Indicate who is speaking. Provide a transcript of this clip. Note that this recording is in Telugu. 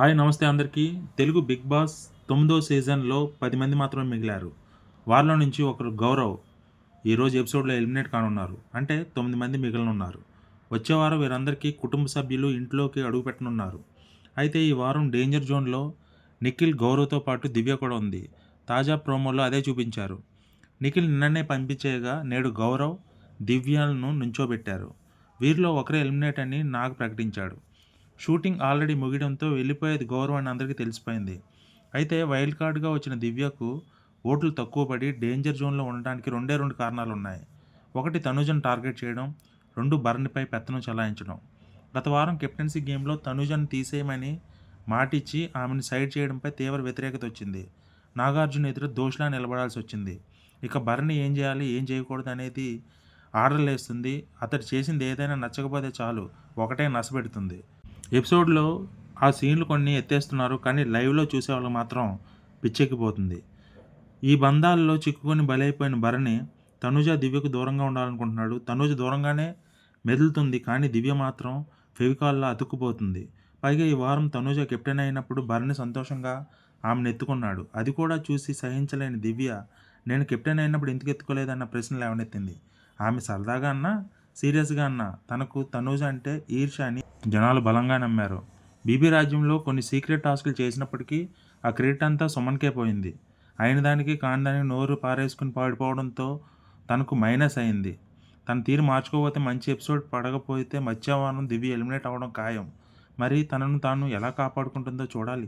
Speaker 1: హాయ్ నమస్తే అందరికీ. తెలుగు 'బిగ్ బాస్' 9వ సీజన్‌లో 10 మంది మాత్రమే మిగిలారు. వారిలో నుంచి ఒకరు గౌరవ్ ఈరోజు ఎపిసోడ్‌లో ఎలిమినేట్ కానున్నారు. అంటే 9 మంది మిగలనున్నారు. వచ్చే వారం వీరందరికీ కుటుంబ సభ్యులు ఇంట్లోకి అడుగుపెట్టనున్నారు. అయితే ఈ వారం డేంజర్ జోన్‌లో నిఖిల్, గౌరవ్‌తో పాటు దివ్య కూడా ఉంది. తాజా ప్రోమోలో అదే చూపించారు. నిఖిల్ నిన్ననే పంపించేయగా నేడు గౌరవ్, దివ్యలను నుంచోబెట్టారు. వీరిలో ఒకరే ఎలిమినేట్ అని నాగ్ ప్రకటించాడు. షూటింగ్ ఆల్రెడీ ముగియడంతో వెళ్ళిపోయేది గౌరవ్ అని అందరికీ తెలిసిపోయింది. అయితే వైల్డ్ కార్డ్‌గా వచ్చిన దివ్యకు ఓట్లు తక్కువ పడి డేంజర్ జోన్‌లో ఉండడానికి రెండే 2 కారణాలున్నాయి. ఒకటి తనుజను టార్గెట్ చేయడం, 2 భరణిపై పెత్తనం చెలాయించడం. గత వారం కెప్టెన్సీ గేమ్‌లో తనుజను తీసేయమని మాటిచ్చి ఆమెను సైడ్ చేయడంపై తీవ్ర వ్యతిరేకత వచ్చింది. నాగార్జున ఎదుట దోషిలా నిలబడాల్సొచ్చింది. ఇక భరణి ఏం చేయాలి, ఏం చేయకూడదు అనేది ఆర్డర్లేస్తుంది. అతడు చేసింది ఏదైనా నచ్చకపోతే చాలు ఒకటే నసపెడుతుంది. ఎపిసోడ్‌లో ఆ సీన్‌లు కొన్ని ఎత్తేస్తున్నారు. కానీ లైవ్‌లో చూసేవాళ్ళకి మాత్రం పిచ్చెక్కిపోతుంది. ఈ బంధాల్లో చిక్కుకొని బలైపోయిన భరణి తనుజ, దివ్యకు దూరంగా ఉండాలనుకుంటున్నాడు. తనుజ దూరంగానే మెదులుతుంది. కానీ దివ్య మాత్రం ఫెవికాల్‌లా అతుక్కుపోతుంది. పైగా ఈ వారం తనుజ కెప్టెన్ అయినప్పుడు భరణి సంతోషంగా ఆమెను ఎత్తుకున్నాడు. అది కూడా చూసి సహించలేని దివ్య నేను కెప్టెన్ అయినప్పుడు ఎందుకు ఎత్తుకోలేదన్న ప్రశ్న లేవనెత్తింది. ఆమె సరదాగా అన్నా, సీరియస్‌గా అన్నా తనకు తనుజ అంటే ఈర్ష్య అని జనాలు బలంగా నమ్మారు. బీబీ రాజ్యంలో కొన్ని సీక్రెట్ టాస్క్‌లు చేసినప్పటికీ ఆ క్రెడిట్ అంతా సుమన్‌కే పోయింది. అయిన దానికి కాని దానికి నోరు పారేసుకుని పడిపోవడంతో తనకు మైనస్ అయింది. తన తీరు మార్చుకోకపోతే మంచి ఎపిసోడ్ పడకపోతే వచ్చే వారం దివ్య ఎలిమినేట్ అవ్వడం ఖాయం. మరి తనను తాను ఎలా కాపాడుకుంటుందో చూడాలి.